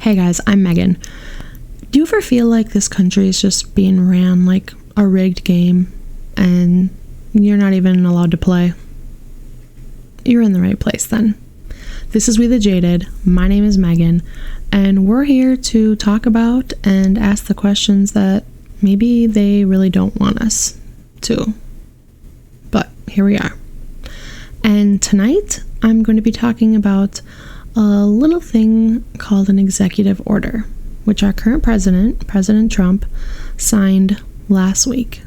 Hey guys, I'm Megan. Do you ever feel like this country is just being ran like a rigged game and you're not even allowed to play? You're in the right place then. This is We the Jaded. My name is Megan, and we're here to talk about and ask the questions that maybe they really don't want us to. But here we are. And tonight, I'm going to be talking about a little thing called an executive order, which our current president, President Trump, signed last week.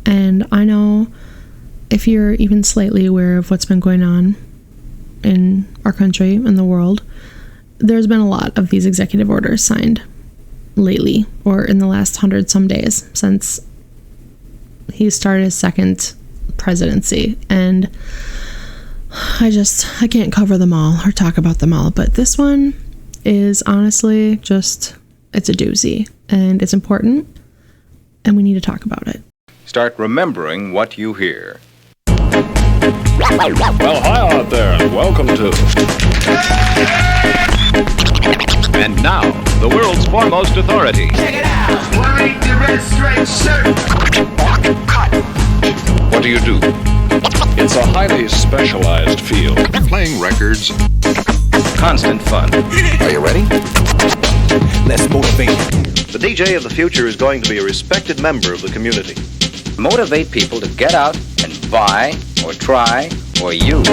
And I know if you're even slightly aware of what's been going on in our country and the world, there's been a lot of these executive orders signed lately, or in the last 100-some days since he started his second presidency. And I can't cover them all or talk about them all, but this one is honestly it's a doozy, and it's important, and we need to talk about it. Start remembering what you hear. Well, hi out there, and welcome to... And now, the world's foremost authority. Check it out! Wearing the red striped shirt. Cut. What do you do? It's a highly specialized field. Playing records. Constant fun. Are you ready? Let's motivate. The DJ of the future is going to be a respected member of the community. Motivate people to get out and buy, or try, or use.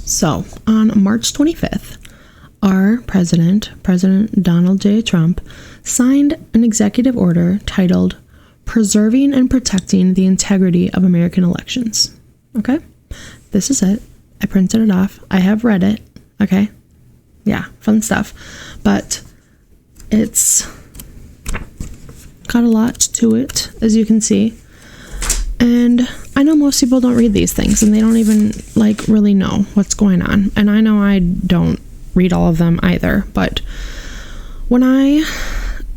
So, on March 25th, our President Donald J. Trump, signed an executive order titled Preserving and Protecting the Integrity of American Elections. Okay? This is it. I printed it off. I have read it. Okay? Yeah, fun stuff. But it's got a lot to it, as you can see. And I know most people don't read these things, and they don't even really know what's going on. And I know I don't read all of them either, but when I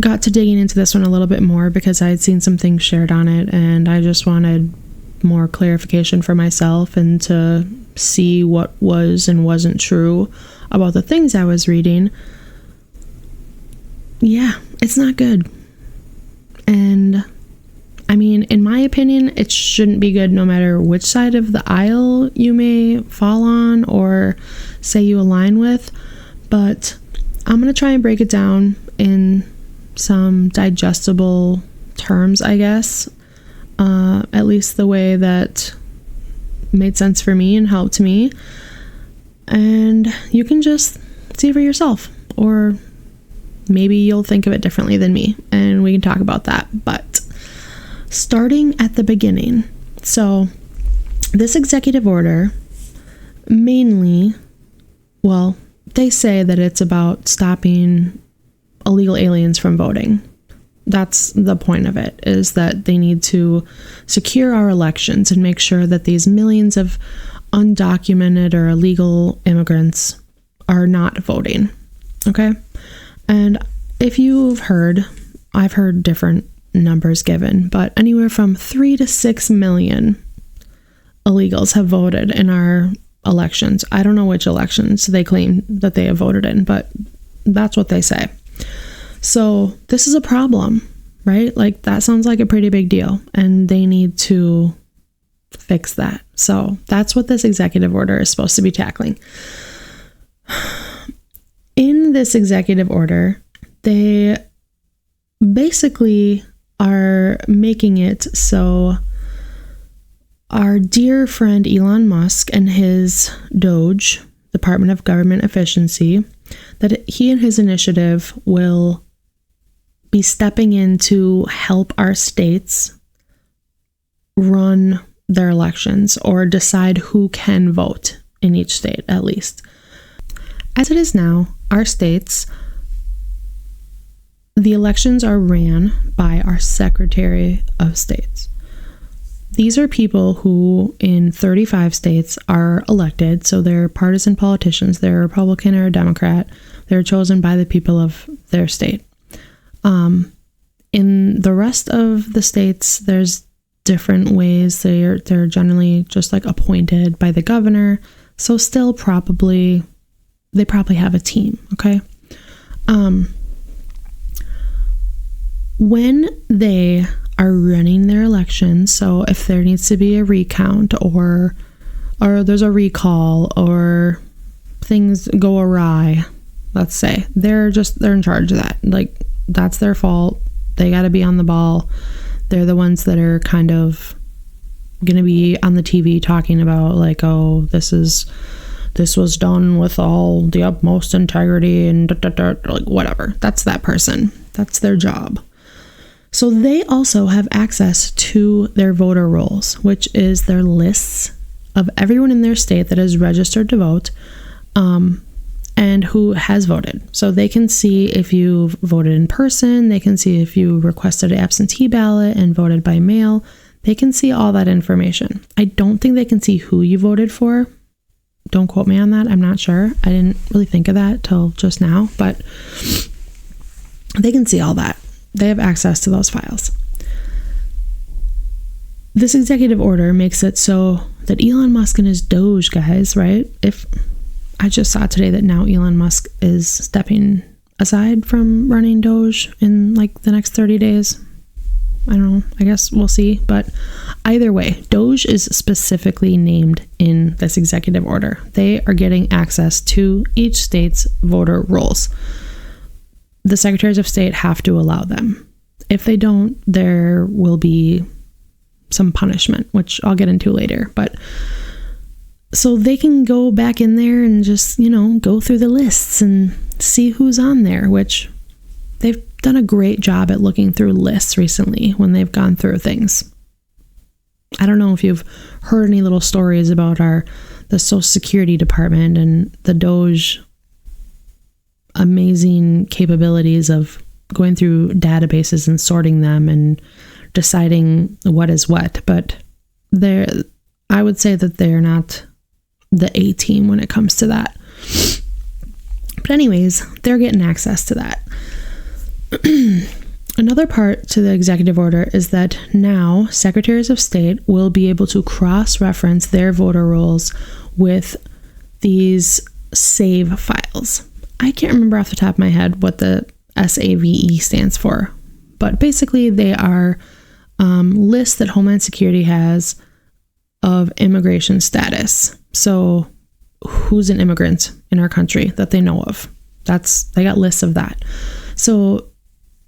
got to digging into this one a little bit more, because I had seen some things shared on it, and I just wanted more clarification for myself and to see what was and wasn't true about the things I was reading. Yeah, it's not good. And I mean, in my opinion, it shouldn't be good no matter which side of the aisle you may fall on or say you align with. But I'm going to try and break it down in some digestible terms, I guess. At least the way that made sense for me and helped me. And you can just see for yourself. Or maybe you'll think of it differently than me, and we can talk about that. But starting at the beginning. So this executive order mainly, well, they say that it's about stopping illegal aliens from voting. That's the point of it, is that they need to secure our elections and make sure that these millions of undocumented or illegal immigrants are not voting. Okay? And if you've heard, I've heard different numbers given, but anywhere from 3 to 6 million illegals have voted in our elections. I don't know which elections they claim that they have voted in, but that's what they say. So this is a problem, right? That sounds like a pretty big deal, and they need to fix that. So that's what this executive order is supposed to be tackling. In this executive order, they basically are making it so our dear friend Elon Musk and his DOGE, Department of Government Efficiency, that he and his initiative will be stepping in to help our states run their elections or decide who can vote in each state, at least. As it is now, our states, the elections are ran by our Secretary of States. These are people who in 35 states are elected, so they're partisan politicians. They're Republican or Democrat. They're chosen by the people of their state. In the rest of the states, there's different ways. They're generally just like appointed by the governor. So still they probably have a team, okay? When they are running their elections, so if there needs to be a recount or there's a recall or things go awry, let's say, they're in charge of that. Like, that's their fault. They got to be on the ball. They're the ones that are kind of going to be on the TV talking about like, oh, this was done with all the utmost integrity and like whatever. That's that person. That's their job. So they also have access to their voter rolls, which is their lists of everyone in their state that is registered to vote, and who has voted. So they can see if you voted in person. They can see if you requested an absentee ballot and voted by mail. They can see all that information. I don't think they can see who you voted for. Don't quote me on that. I'm not sure. I didn't really think of that till just now, but they can see all that. They have access to those files. This executive order makes it so that Elon Musk and his DOGE guys, right? If I just saw today that now Elon Musk is stepping aside from running DOGE in like the next 30 days. I don't know. I guess we'll see. But either way, DOGE is specifically named in this executive order. They are getting access to each state's voter rolls. The secretaries of state have to allow them. If they don't, there will be some punishment, which I'll get into later. But so they can go back in there and just, go through the lists and see who's on there, which they've done a great job at looking through lists recently when they've gone through things. I don't know if you've heard any little stories about the Social Security Department and the DOGE amazing capabilities of going through databases and sorting them and deciding what is what. But I would say that they're not the A team when it comes to that. But anyways, they're getting access to that. Another part to the executive order is that now secretaries of state will be able to cross-reference their voter rolls with these save files. I can't remember off the top of my head what the SAVE stands for, but basically they are lists that Homeland Security has of immigration status. So who's an immigrant in our country that they know of? They got lists of that. So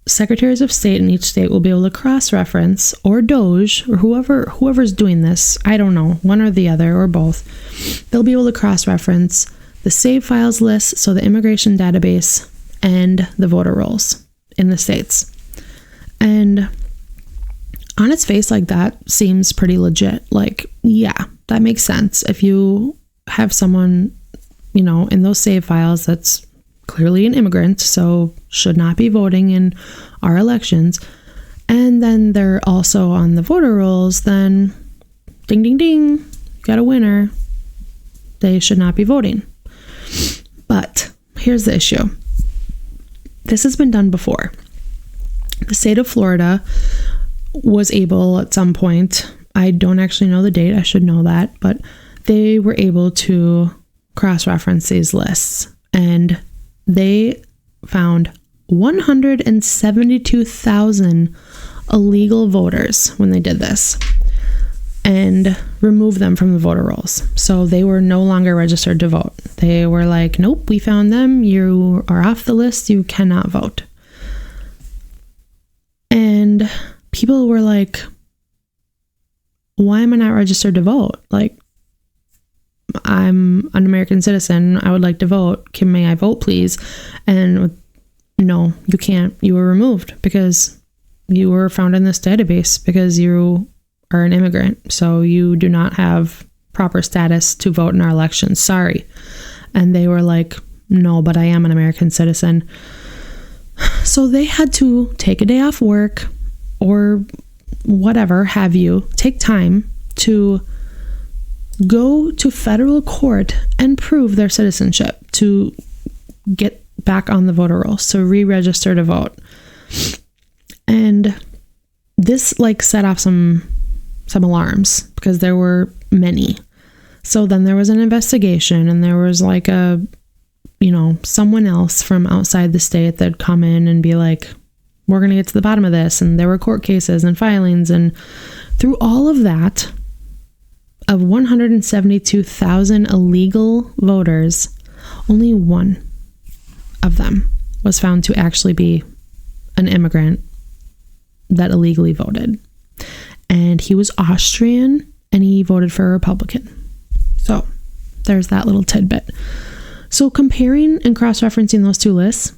secretaries of state in each state will be able to cross-reference, or DOGE, or whoever's doing this, I don't know, one or the other, or both. They'll be able to cross-reference the save files list, so the immigration database, and the voter rolls in the states. And on its face, like, that seems pretty legit. Like, yeah, that makes sense. If you have someone, in those save files that's clearly an immigrant, so should not be voting in our elections, and then they're also on the voter rolls, then ding, ding, ding, you got a winner. They should not be voting. But here's the issue. This has been done before. The state of Florida was able at some point, I don't actually know the date, I should know that, but they were able to cross-reference these lists, and they found 172,000 illegal voters when they did this and removed them from the voter rolls. So they were no longer registered to vote. They were like, nope, we found them. You are off the list. You cannot vote. And people were like, why am I not registered to vote? Like, I'm an American citizen. I would like to vote. May I vote, please? And no, you can't. You were removed because you were found in this database because you are an immigrant. So you do not have proper status to vote in our elections. Sorry. And they were like, no, but I am an American citizen. So they had to take a day off work or whatever have you, take time to go to federal court and prove their citizenship to get back on the voter rolls, to re-register to vote. And this like set off some alarms because there were many. So then there was an investigation, and there was like someone else from outside the state that'd come in and be like, we're going to get to the bottom of this. And there were court cases and filings. And through all of that, of 172,000 illegal voters, only one of them was found to actually be an immigrant that illegally voted. And he was Austrian, and he voted for a Republican. So there's that little tidbit. So comparing and cross-referencing those two lists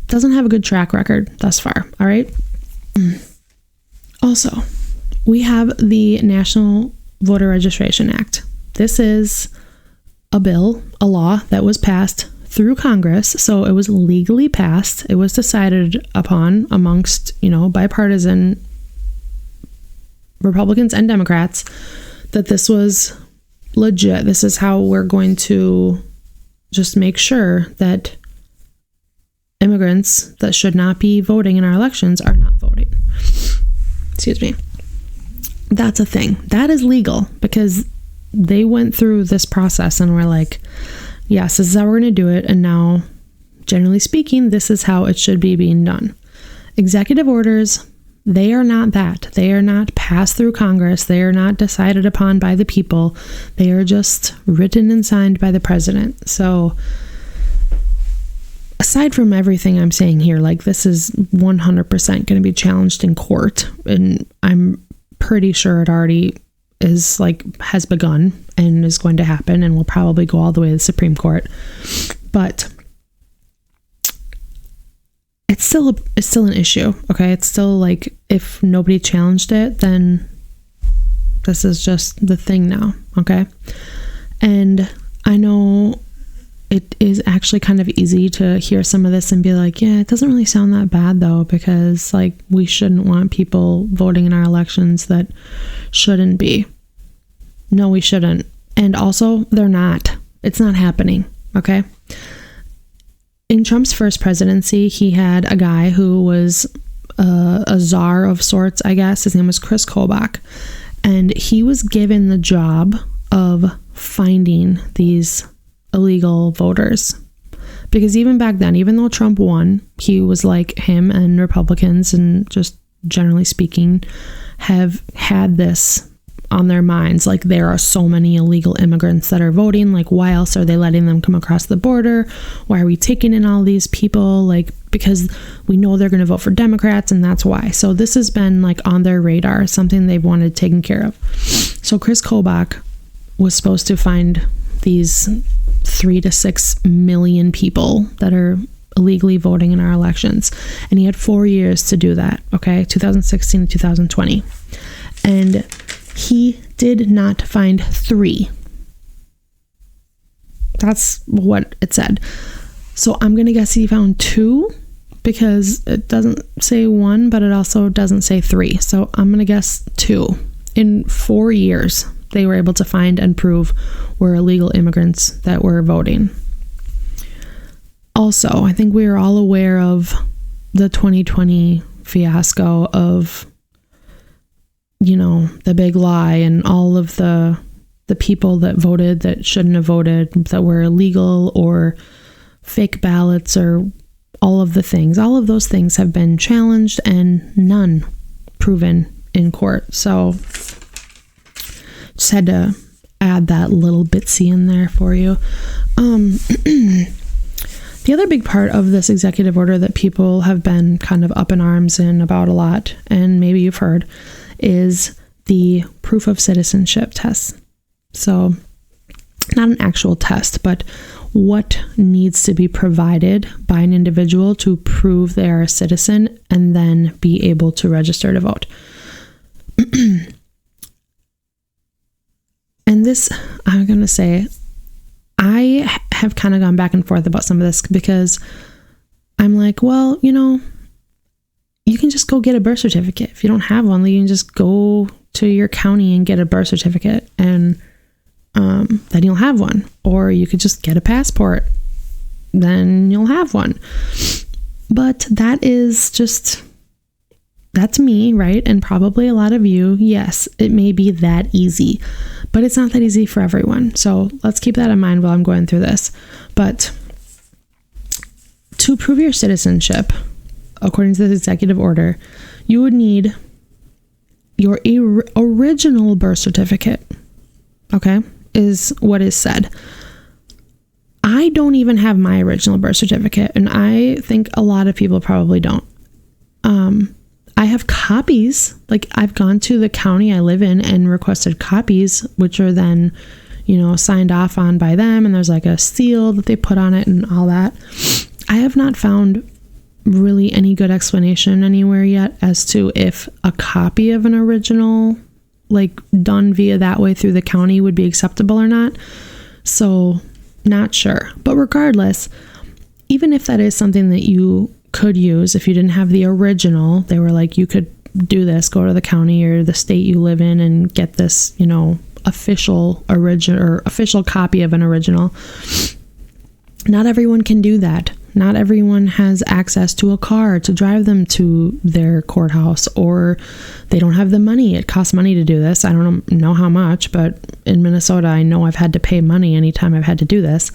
doesn't have a good track record thus far, all right? Also, we have the National Voter Registration Act. This is a bill, a law that was passed through Congress, so it was legally passed. It was decided upon amongst, bipartisan Republicans and Democrats that this was legit. This is how we're going to just make sure that immigrants that should not be voting in our elections are not voting. Excuse me. That's a thing. That is legal because they went through this process and were like, yes, this is how we're going to do it. And now, generally speaking, this is how it should be being done. Executive orders, they are not that. They are not passed through Congress. They are not decided upon by the people. They are just written and signed by the president. So aside from everything I'm saying here, like this is 100% going to be challenged in court. And I'm pretty sure it already is has begun and is going to happen and will probably go all the way to the Supreme Court. But it's still an issue. Okay. It's still if nobody challenged it, then this is just the thing now. Okay. And I know it is actually kind of easy to hear some of this and be like, yeah, it doesn't really sound that bad though, because we shouldn't want people voting in our elections that shouldn't be. No, we shouldn't. And also they're not. It's not happening. Okay. In Trump's first presidency, he had a guy who was a czar of sorts, I guess. His name was Kris Kobach. And he was given the job of finding these illegal voters. Because even back then, even though Trump won, he was like him and Republicans, and just generally speaking, have had this on their minds. There are so many illegal immigrants that are voting. Why else are they letting them come across the border? Why are we taking in all these people? Because we know they're going to vote for Democrats, and that's why. So this has been on their radar, something they've wanted taken care of. So Kris Kobach was supposed to find these 3 to 6 million people that are illegally voting in our elections. And he had 4 years to do that. Okay. 2016 to 2020. And he did not find 3. That's what it said. So I'm going to guess he found 2 because it doesn't say 1, but it also doesn't say 3. So I'm going to guess 2. In 4 years, they were able to find and prove were illegal immigrants that were voting. Also, I think we are all aware of the 2020 fiasco of the big lie and all of the people that voted that shouldn't have voted, that were illegal or fake ballots or all of the things. All of those things have been challenged and none proven in court. So just had to add that little bitsy in there for you. The other big part of this executive order that people have been kind of up in arms in about a lot, and maybe you've heard, is the proof of citizenship test. So not an actual test, but what needs to be provided by an individual to prove they are a citizen and then be able to register to vote. And this, I'm going to say, I have kind of gone back and forth about some of this because I'm like, well, you can just go get a birth certificate. If you don't have one, you can just go to your county and get a birth certificate, and then you'll have one. Or you could just get a passport, then you'll have one. But that is just that's me, right? And probably a lot of you, yes, it may be that easy, but it's not that easy for everyone. So let's keep that in mind while I'm going through this. But to prove your citizenship, according to this executive order, you would need your original birth certificate, okay, is what is said. I don't even have my original birth certificate, and I think a lot of people probably don't. I have copies, like I've gone to the county I live in and requested copies, which are then, signed off on by them, and there's like a seal that they put on it and all that. I have not found really any good explanation anywhere yet as to if a copy of an original, like done via that way through the county, would be acceptable or not. So not sure. But regardless, even if that is something that you could use, if you didn't have the original, they were like, you could do this, go to the county or the state you live in and get this, official original or official copy of an original. Not everyone can do that. Not everyone has access to a car to drive them to their courthouse, or they don't have the money. It costs money to do this. I don't know how much, but in Minnesota, I know I've had to pay money anytime I've had to do this.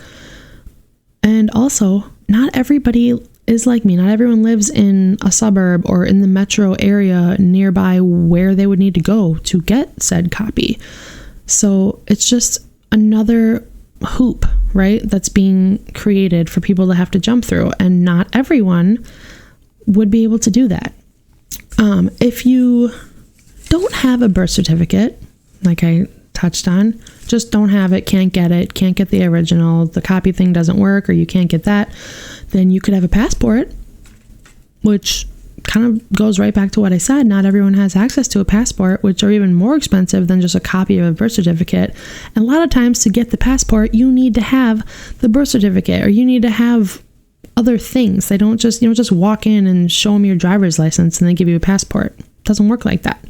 And also, not everybody is like me. Not everyone lives in a suburb or in the metro area nearby where they would need to go to get said copy. So it's just another hoop, right, that's being created for people to have to jump through, and not everyone would be able to do that. If you don't have a birth certificate, like I touched on, just don't have it, can't get the original, the copy thing doesn't work, or you can't get that, then you could have a passport, which kind of goes right back to what I said. Not everyone has access to a passport, which are even more expensive than just a copy of a birth certificate. And a lot of times to get the passport, you need to have the birth certificate, or you need to have other things. They don't just, just walk in and show them your driver's license and they give you a passport. It doesn't work like that.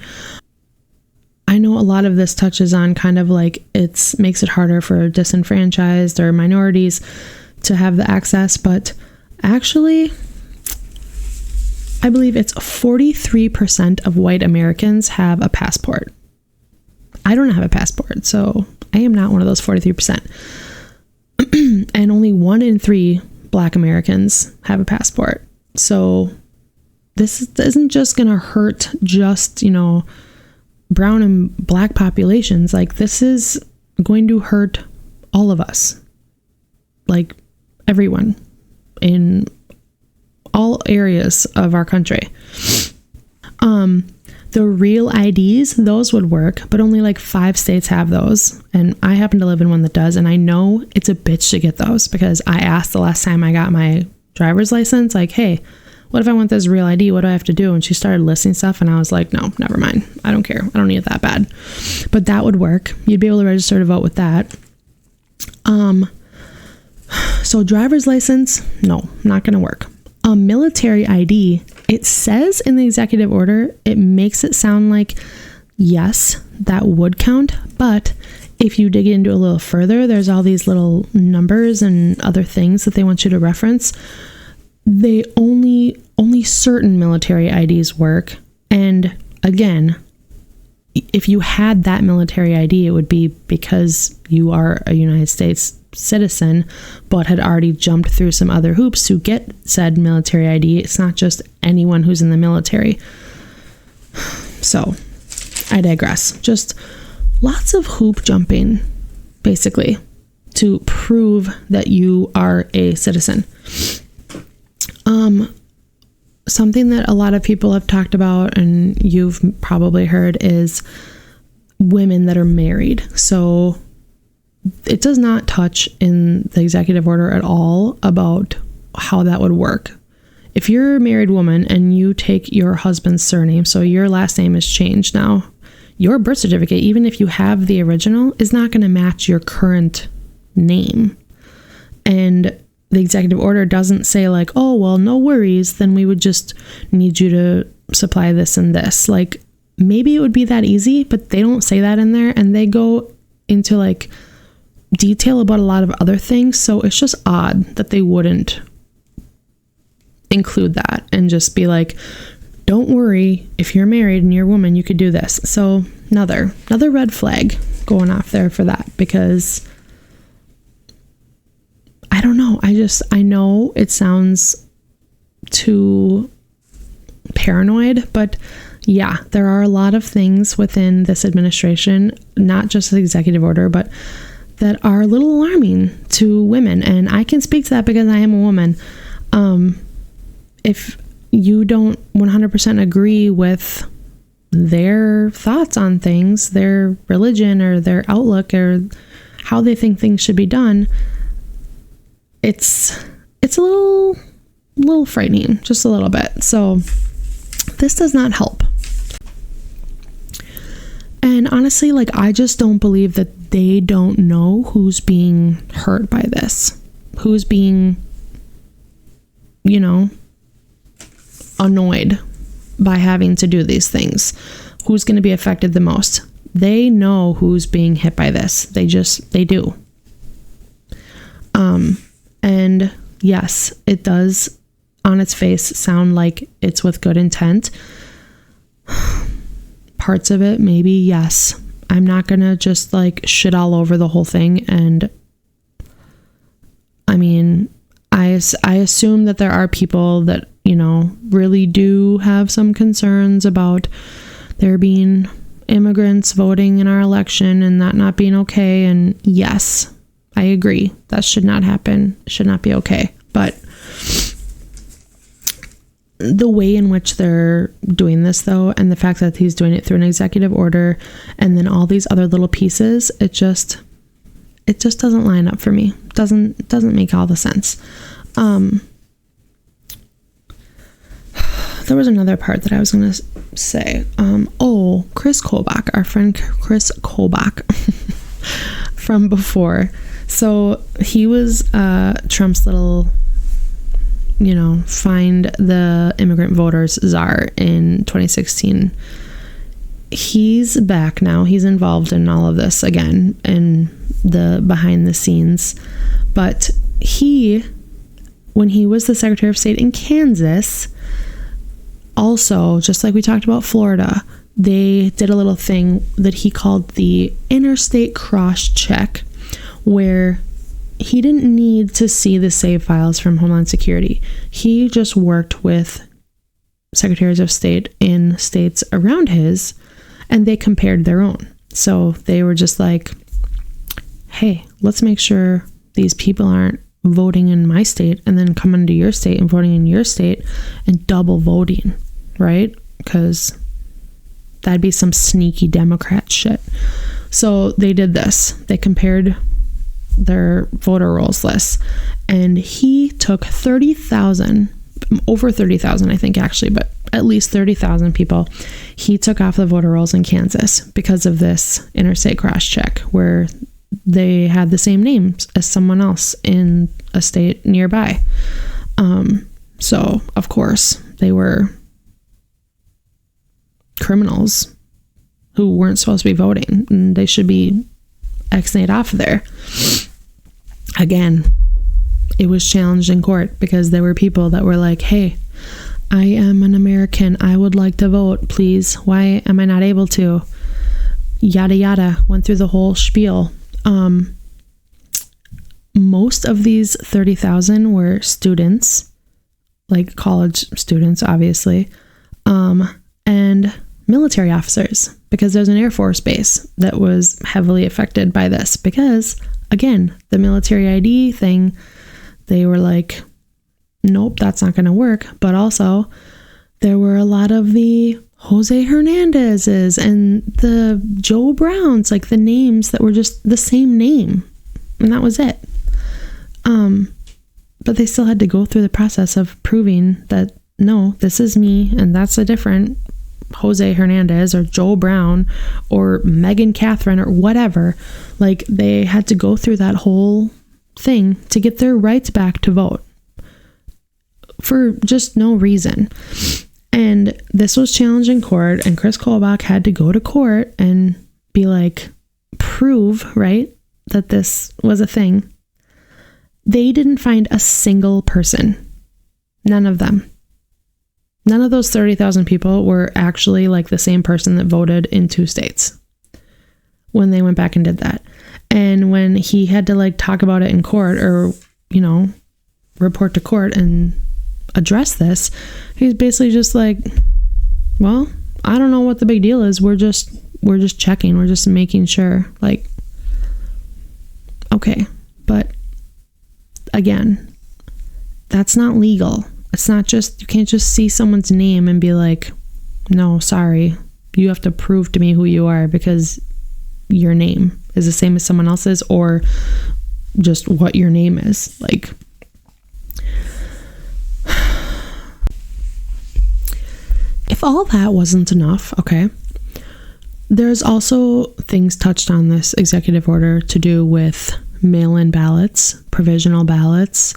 I know a lot of this touches on kind of like makes it harder for disenfranchised or minorities to have the access, but actually, I believe it's 43% of white Americans have a passport. I don't have a passport, so I am not one of those 43%. And only 1 in 3 Black Americans have a passport. So this isn't just going to hurt just, brown and Black populations. Like, this is going to hurt all of us. Like, everyone in all areas of our country. The real IDs, those would work, but only like 5 states have those. And I happen to live in one that does. And I know it's a bitch to get those, because I asked the last time I got my driver's license, like, hey, what if I want this real ID? What do I have to do? And she started listing stuff, and I was like, no, never mind. I don't care. I don't need it that bad. But that would work. You'd be able to register to vote with that. So driver's license, no, not going to work. A military ID, it says in the executive order, it makes it sound like, yes, that would count. But if you dig into a little further, there's all these little numbers and other things that they want you to reference. They only certain military IDs work. And again, if you had that military ID, it would be because you are a United States citizen, but had already jumped through some other hoops to get said military ID. It's not just anyone who's in the military. So I digress. Just lots of hoop jumping, basically, to prove that you are a citizen. Something that a lot of people have talked about, and you've probably heard, is women that are married. So it does not touch in the executive order at all about how that would work. If you're a married woman and you take your husband's surname, so your last name is changed now, your birth certificate, even if you have the original, is not going to match your current name. And the executive order doesn't say like, oh, well, no worries, then we would just need you to supply this and this. Like, maybe it would be that easy, but they don't say that in there, and they go into like detail about a lot of other things. So it's just odd that they wouldn't include that and just be like, don't worry, if you're married and you're a woman, you could do this. So another red flag going off there for that, because I don't know. I know it sounds too paranoid, but yeah, there are a lot of things within this administration, not just the executive order, but that are a little alarming to women. And I can speak to that because I am a woman. If you don't 100% agree with their thoughts on things, their religion or their outlook or how they think things should be done, it's a little frightening, just a little bit. So this does not help. And honestly, like, I just don't believe that they don't know who's being hurt by this, who's being, you know, annoyed by having to do these things, who's going to be affected the most. They know who's being hit by this. They do. And yes, it does on its face sound like it's with good intent. Parts of it, maybe, yes. I'm not going to just like shit all over the whole thing. And I mean, I assume that there are people that, you know, really do have some concerns about there being immigrants voting in our election and that not being okay. And yes, I agree. That should not happen. Should not be okay. But the way in which they're doing this, though, and the fact that he's doing it through an executive order and then all these other little pieces, it just doesn't line up for me. Doesn't make all the sense. There was another part that I was going to say. Kris Kobach, our friend Kris Kobach from before. So he was Trump's little, you know, find the immigrant voters czar in 2016. He's back now. He's involved in all of this again in the behind the scenes. But when he was the Secretary of State in Kansas, also, just like we talked about Florida, they did a little thing that he called the interstate cross check, where he didn't need to see the save files from Homeland Security. He just worked with secretaries of state in states around his, and they compared their own. So they were just like, hey, let's make sure these people aren't voting in my state and then coming to your state and voting in your state and double voting, right? Because that'd be some sneaky Democrat shit. So they did this. They compared their voter rolls lists, and he took 30,000, over 30,000 I think actually, but at least 30,000 people he took off the voter rolls in Kansas because of this interstate cross check, where they had the same names as someone else in a state nearby. So of course they were criminals who weren't supposed to be voting, and they should be X-nayed off there. Again, it was challenged in court because there were people that were like, hey, I am an American. I would like to vote, please. Why am I not able to? Yada, yada. Went through the whole spiel. Most of these 30,000 were students, like college students, obviously, and military officers, because there's an Air Force base that was heavily affected by this because, again, the military ID thing, they were like, nope, that's not going to work. But also there were a lot of the Jose Hernandez's and the Joe Browns, like the names that were just the same name, and that was it. But they still had to go through the process of proving that, no, this is me and that's a different Jose Hernandez or Joe Brown or Megan Catherine or whatever. Like, they had to go through that whole thing to get their rights back to vote for just no reason. And this was challenged in court, and Kris Kobach had to go to court and be like, prove, right, that this was a thing. They didn't find a single person. None of them. None of those 30,000 people were actually like the same person that voted in 2 states when they went back and did that. And when he had to like talk about it in court, or, you know, report to court and address this, he's basically just like, well, I don't know what the big deal is. We're just checking. We're just making sure. Like, okay. But again, that's not legal. It's not just, you can't just see someone's name and be like, no, sorry. You have to prove to me who you are because your name is the same as someone else's, or just what your name is. Like, if all that wasn't enough, okay, there's also things touched on this executive order to do with mail-in ballots, provisional ballots,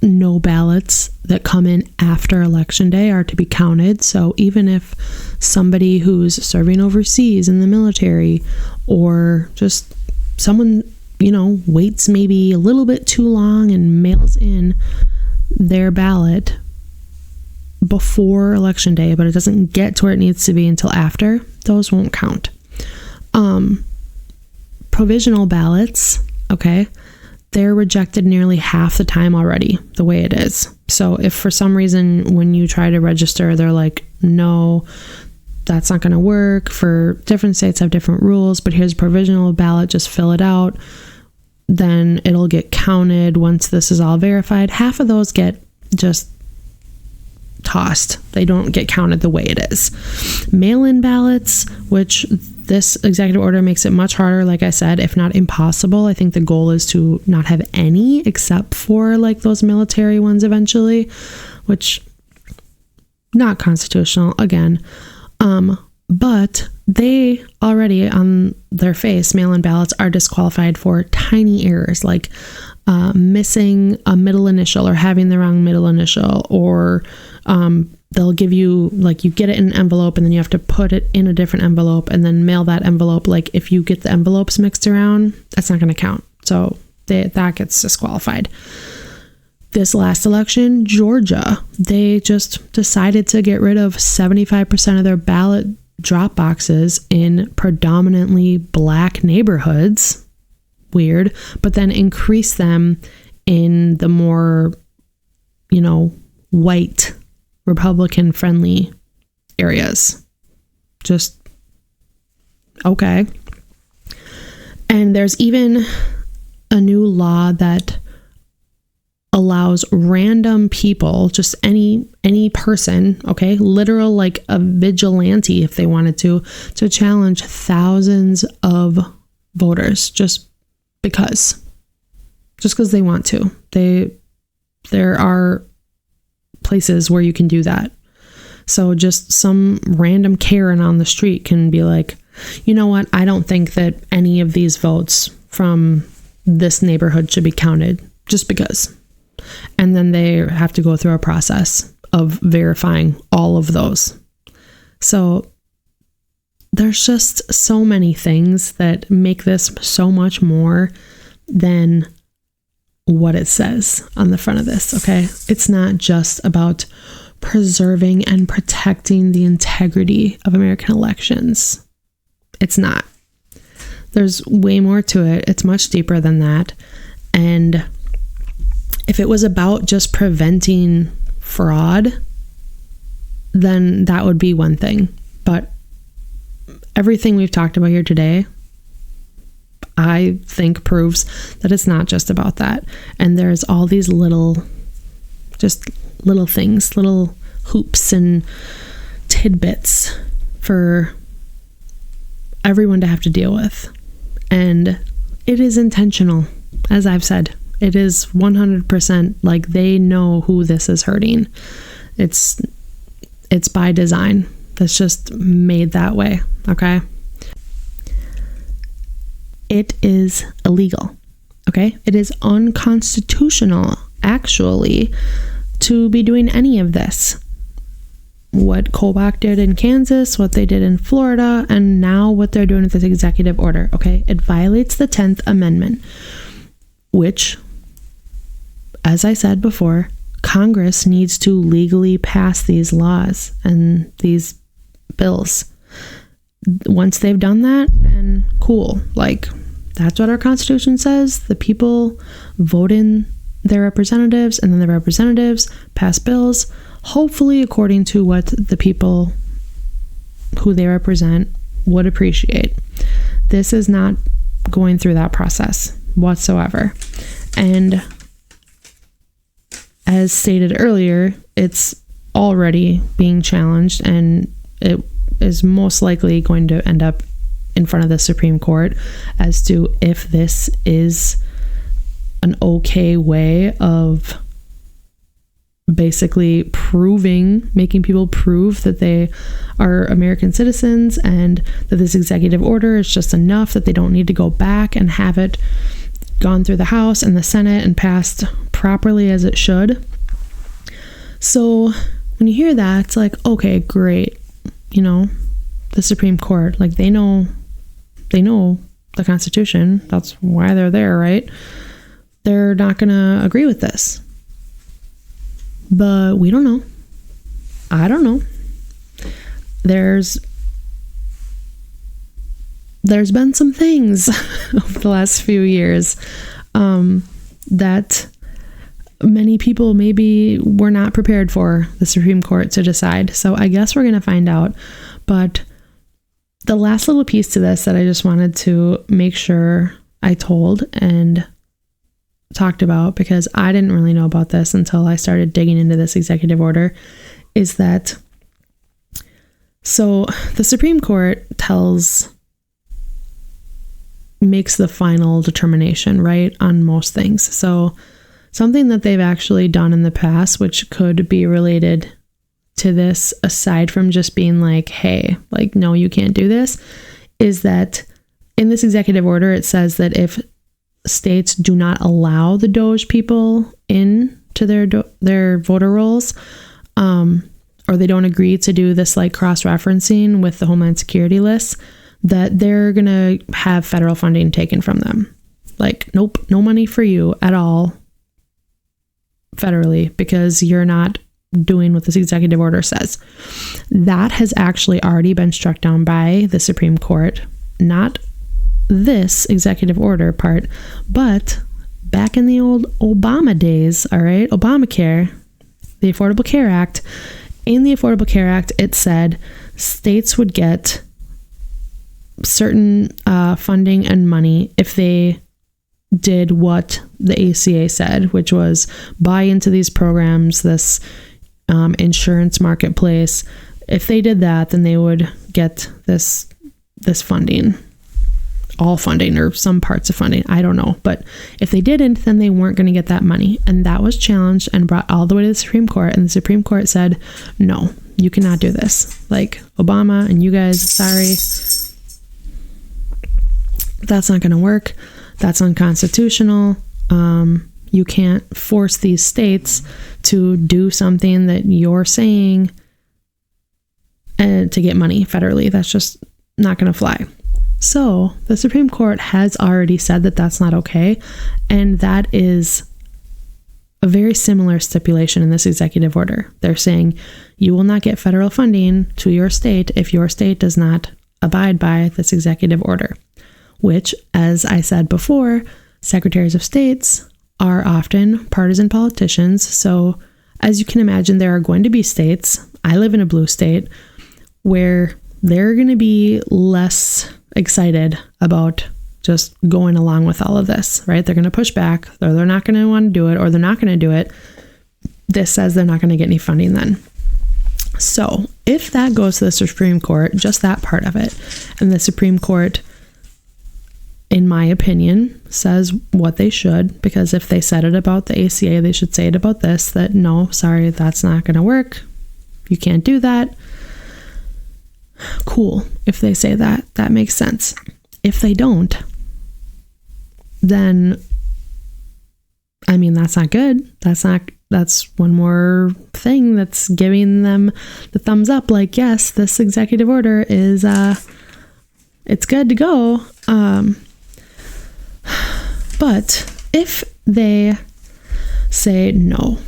no ballots that come in after election day are to be counted. So even if somebody who's serving overseas in the military, or just someone, you know, waits maybe a little bit too long and mails in their ballot before election day, but it doesn't get to where it needs to be until after, those won't count. Provisional ballots, okay, they're rejected nearly half the time already, the way it is. So if for some reason when you try to register, they're like, no, that's not going to work. For different states have different rules, but here's a provisional ballot, just fill it out. Then it'll get counted once this is all verified. Half of those get just tossed. They don't get counted the way it is. Mail-in ballots, which this executive order makes it much harder, like I said, if not impossible. I think the goal is to not have any except for like those military ones eventually, which not constitutional again. But they already on their face, mail-in ballots are disqualified for tiny errors like missing a middle initial or having the wrong middle initial, or they'll give you, like, you get it in an envelope and then you have to put it in a different envelope and then mail that envelope. Like, if you get the envelopes mixed around, that's not going to count. So that gets disqualified. This last election, Georgia, they just decided to get rid of 75% of their ballot drop boxes in predominantly black neighborhoods. Weird. But then increase them in the more, you know, white Republican friendly areas. Just okay. And there's even a new law that allows random people, just any person, okay, literal, like a vigilante if they wanted to challenge thousands of voters just because they want to. There are places where you can do that. So just some random Karen on the street can be like, you know what, I don't think that any of these votes from this neighborhood should be counted, just because. And then they have to go through a process of verifying all of those. So there's just so many things that make this so much more than what it says on the front of this, okay? It's not just about preserving and protecting the integrity of American elections. It's not. There's way more to it. It's much deeper than that. And if it was about just preventing fraud, then that would be one thing. But everything we've talked about here today, I think proves that it's not just about that. And there's all these little things, little hoops and tidbits for everyone to have to deal with. And it is intentional, as I've said. It is 100% like they know who this is hurting. It's by design. It's just made that way, okay? It is illegal, okay? It is unconstitutional, actually, to be doing any of this. What Kobach did in Kansas, what they did in Florida, and now what they're doing with this executive order, okay? It violates the 10th Amendment, which, as I said before, Congress needs to legally pass these laws and these bills. Once they've done that, then cool. Like, that's what our Constitution says. The people vote in their representatives, and then the representatives pass bills, hopefully according to what the people who they represent would appreciate. This is not going through that process whatsoever. And as stated earlier, it's already being challenged, and it is most likely going to end up in front of the Supreme Court as to if this is an okay way of basically making people prove that they are American citizens, and that this executive order is just enough, that they don't need to go back and have it gone through the House and the Senate and passed properly as it should. So when you hear that, it's like, okay, great. You know, the Supreme Court, like, they know the Constitution. That's why they're there, right? They're not going to agree with this. But we don't know. I don't know. There's been some things over the last few years that many people maybe were not prepared for the Supreme Court to decide. So I guess we're going to find out. But the last little piece to this that I just wanted to make sure I told and talked about, because I didn't really know about this until I started digging into this executive order, is that so the Supreme Court makes the final determination, right, on most things. So something that they've actually done in the past, which could be related to this, aside from just being like, hey, like, no, you can't do this, is that in this executive order, it says that if states do not allow the DOGE people in to their voter rolls, or they don't agree to do this like cross-referencing with the Homeland Security lists, that they're gonna have federal funding taken from them. Like, nope, no money for you at all federally, because you're not doing what this executive order says. That has actually already been struck down by the Supreme Court. Not this executive order part, but back in the old Obama days, all right, Obamacare, the Affordable Care Act. In the Affordable Care Act, it said states would get certain funding and money if they did what the ACA said, which was buy into these programs, this insurance marketplace. If they did that, then they would get this funding, all funding or some parts of funding. I don't know. But if they didn't, then they weren't going to get that money. And that was challenged and brought all the way to the Supreme Court. And the Supreme Court said, no, you cannot do this. Like, Obama and you guys, sorry, that's not going to work. That's unconstitutional. You can't force these states to do something that you're saying and to get money federally. That's just not going to fly. So the Supreme Court has already said that that's not okay. And that is a very similar stipulation in this executive order. They're saying you will not get federal funding to your state if your state does not abide by this executive order, which, as I said before, secretaries of states are often partisan politicians. So as you can imagine, there are going to be states, I live in a blue state, where they're going to be less excited about just going along with all of this, right? They're going to push back, or they're not going to want to do it, or they're not going to do it. This says they're not going to get any funding then. So if that goes to the Supreme Court, just that part of it, and the Supreme Court, in my opinion, says what they should, because if they said it about the ACA, they should say it about this, that no, sorry, that's not going to work. You can't do that. Cool. If they say that, that makes sense. If they don't, then, I mean, that's not good. That's one more thing that's giving them the thumbs up. Like, yes, this executive order is, it's good to go. But if they say, no,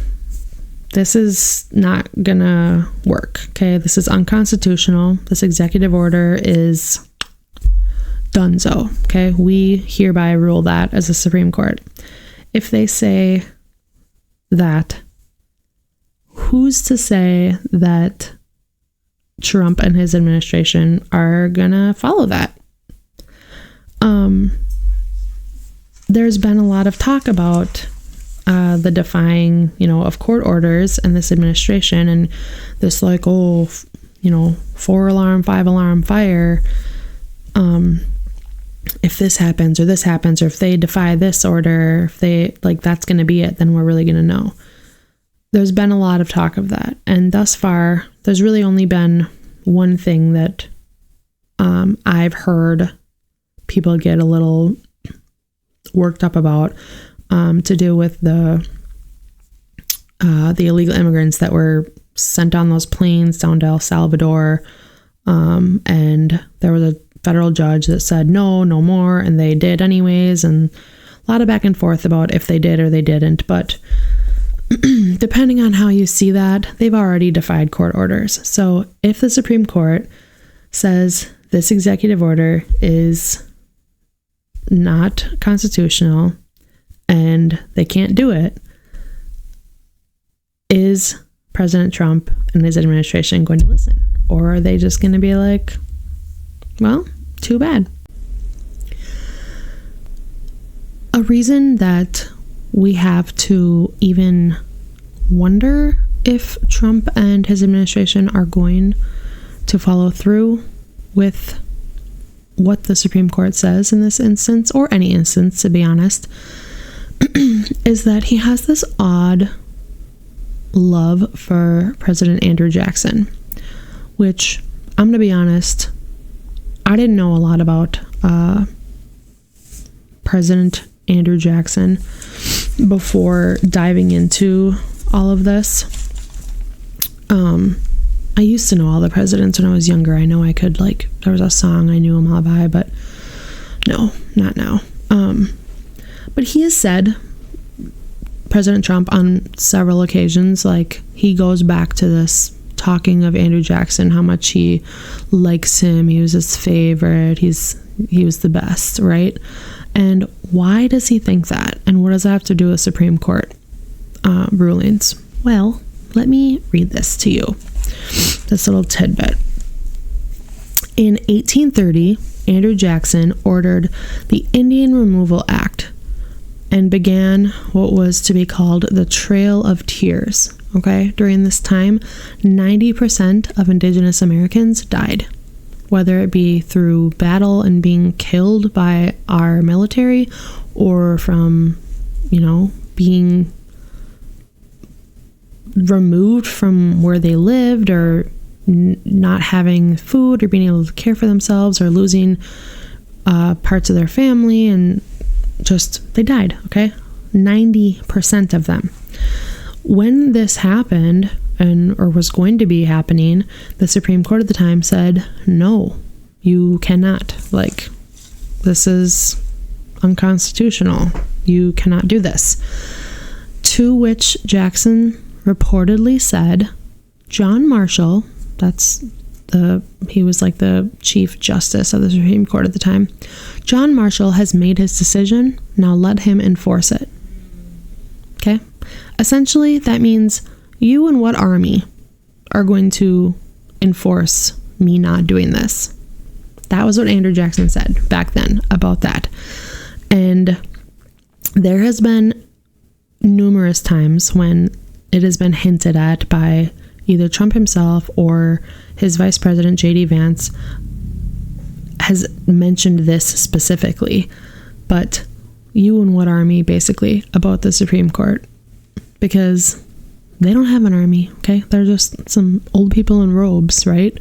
this is not gonna work. Okay, this is unconstitutional. This executive order is donezo. Okay, we hereby rule that as a Supreme Court. If they say that, who's to say that Trump and his administration are gonna follow that? There's been a lot of talk about the defying, of court orders and this administration, and this 4-alarm, 5-alarm fire. If this happens or this happens, or if they defy this order, if they that's going to be it, then we're really going to know. There's been a lot of talk of that, and thus far, there's really only been one thing that I've heard people get a little worked up about, to do with the illegal immigrants that were sent on those planes down to El Salvador, and there was a federal judge that said no more, and they did anyways, and a lot of back and forth about if they did or they didn't. But depending on how you see that, they've already defied court orders. So if the Supreme Court says this executive order is not constitutional and they can't do it, is President Trump and his administration going to listen? Or are they just going to be like, well, too bad? A reason that we have to even wonder if Trump and his administration are going to follow through with what the Supreme Court says in this instance, or any instance, to be honest, is that he has this odd love for President Andrew Jackson, which, I'm going to be honest, I didn't know a lot about President Andrew Jackson before diving into all of this. I used to know all the presidents when I was younger. I know I could, there was a song I knew him all by, but no, not now. But he has said, President Trump, on several occasions, he goes back to this talking of Andrew Jackson, how much he likes him, he was his favorite, he was the best, right? And why does he think that? And what does that have to do with Supreme Court rulings? Well, let me read this to you, this little tidbit. In 1830, Andrew Jackson ordered the Indian Removal Act and began what was to be called the Trail of Tears. Okay, during this time, 90% of Indigenous Americans died, whether it be through battle and being killed by our military, or from, being removed from where they lived, or not having food, or being able to care for themselves, or losing parts of their family, and just, they died, okay? 90% of them. When this happened, or was going to be happening, the Supreme Court at the time said, no, you cannot. This is unconstitutional. You cannot do this. To which Jackson reportedly said, John Marshall, he was the Chief Justice of the Supreme Court at the time, John Marshall has made his decision, now let him enforce it. Okay? Essentially, that means you and what army are going to enforce me not doing this? That was what Andrew Jackson said back then about that. And there has been numerous times when it has been hinted at by either Trump himself or his Vice President, J.D. Vance, has mentioned this specifically. But you and what army, basically, about the Supreme Court? Because they don't have an army, okay? They're just some old people in robes, right?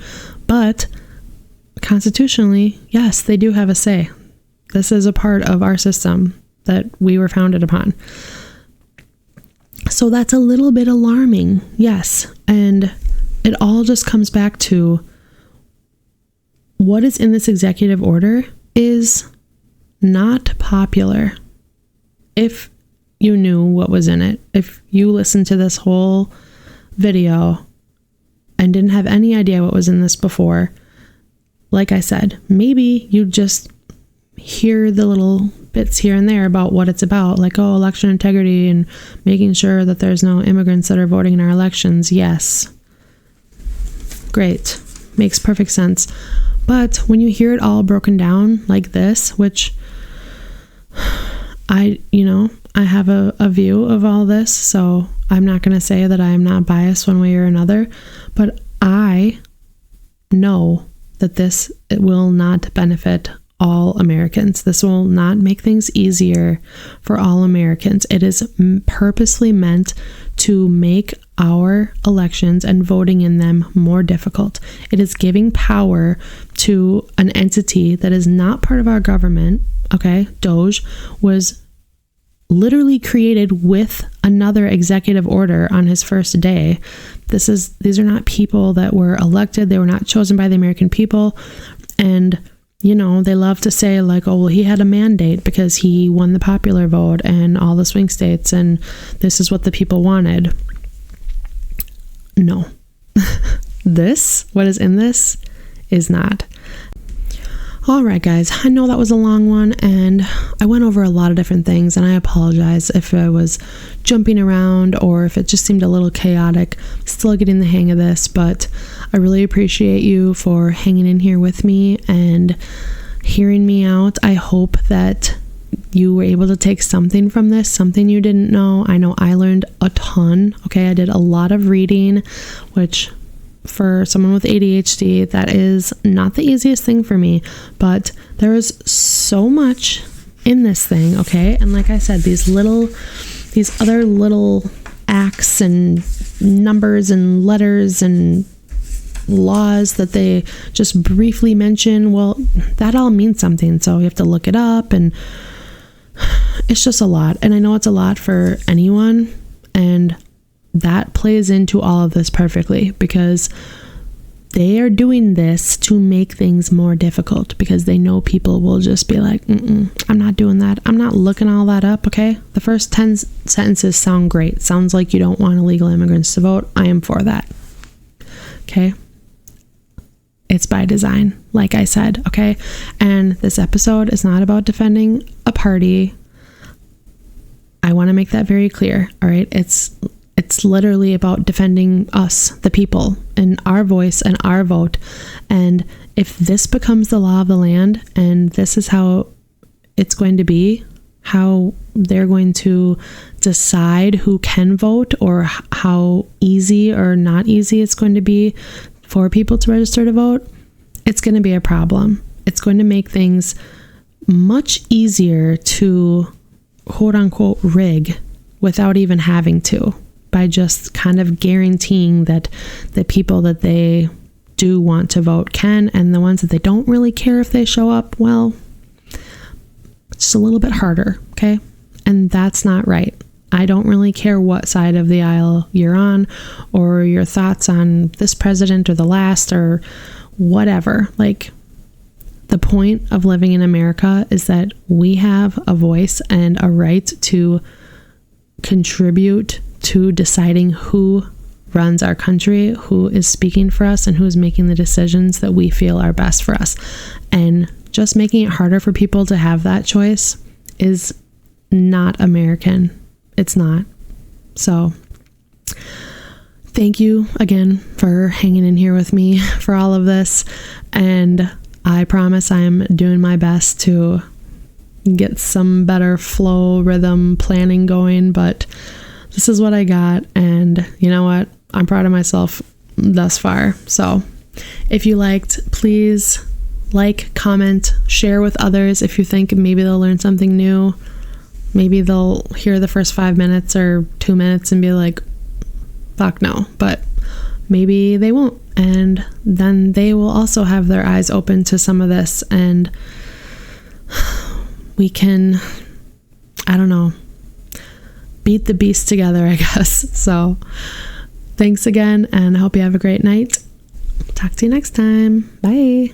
But constitutionally, yes, they do have a say. This is a part of our system that we were founded upon. So that's a little bit alarming, yes. And it all just comes back to what is in this executive order is not popular. If you knew what was in it, if you listened to this whole video and didn't have any idea what was in this before, like I said, maybe you just hear the little bits here and there about what it's about, like, oh, election integrity and making sure that there's no immigrants that are voting in our elections. Yes. Great. Makes perfect sense. But when you hear it all broken down like this, which I have a view of all this, so I'm not going to say that I am not biased one way or another, but I know that it will not benefit all Americans. This will not make things easier for all Americans. It is purposely meant to make our elections and voting in them more difficult. It is giving power to an entity that is not part of our government. Okay, DOGE was literally created with another executive order on his first day. These are not people that were elected. They were not chosen by the American people. And they love to say like, oh, well, he had a mandate because he won the popular vote and all the swing states, and this is what the people wanted. No. What is in this is not. All right, guys, I know that was a long one, and I went over a lot of different things, and I apologize if I was jumping around or if it just seemed a little chaotic. Still getting the hang of this, but I really appreciate you for hanging in here with me and hearing me out. I hope that you were able to take something from this, something you didn't know. I know I learned a ton. Okay, I did a lot of reading, which for someone with ADHD, that is not the easiest thing for me, but there is so much in this thing. Okay, and like I said, these other little acts and numbers and letters and laws that they just briefly mention, well, that all means something, so you have to look it up, and it's just a lot. And I know it's a lot for anyone, and that plays into all of this perfectly, because they are doing this to make things more difficult, because they know people will just be like, I'm not doing that. I'm not looking all that up. Okay, the first 10 sentences sound great. Sounds like you don't want illegal immigrants to vote. I am for that. Okay, it's by design, like I said. Okay, and this episode is not about defending a party. I want to make that very clear. All right, it's literally about defending us, the people, and our voice and our vote. And if this becomes the law of the land, and this is how it's going to be, how they're going to decide who can vote, or how easy or not easy it's going to be for people to register to vote, it's going to be a problem. It's going to make things much easier to quote unquote rig without even having to, by just kind of guaranteeing that the people that they do want to vote can, and the ones that they don't really care if they show up, well, it's just a little bit harder. Okay, and that's not right. I don't really care what side of the aisle you're on, or your thoughts on this president or the last or whatever. Like, the point of living in America is that we have a voice and a right to contribute to deciding who runs our country, who is speaking for us, and who is making the decisions that we feel are best for us. And just making it harder for people to have that choice is not American. It's not. So thank you again for hanging in here with me for all of this. And I promise I am doing my best to get some better flow, rhythm, planning going, but this is what I got, and you know what? I'm proud of myself thus far. So if you liked, please like, comment, share with others if you think maybe they'll learn something new. Maybe they'll hear the first 5 minutes or 2 minutes and be like, fuck no, but maybe they won't, and then they will also have their eyes open to some of this, and we can, I don't know, beat the beast together, I guess. So thanks again, and I hope you have a great night. Talk to you next time. Bye.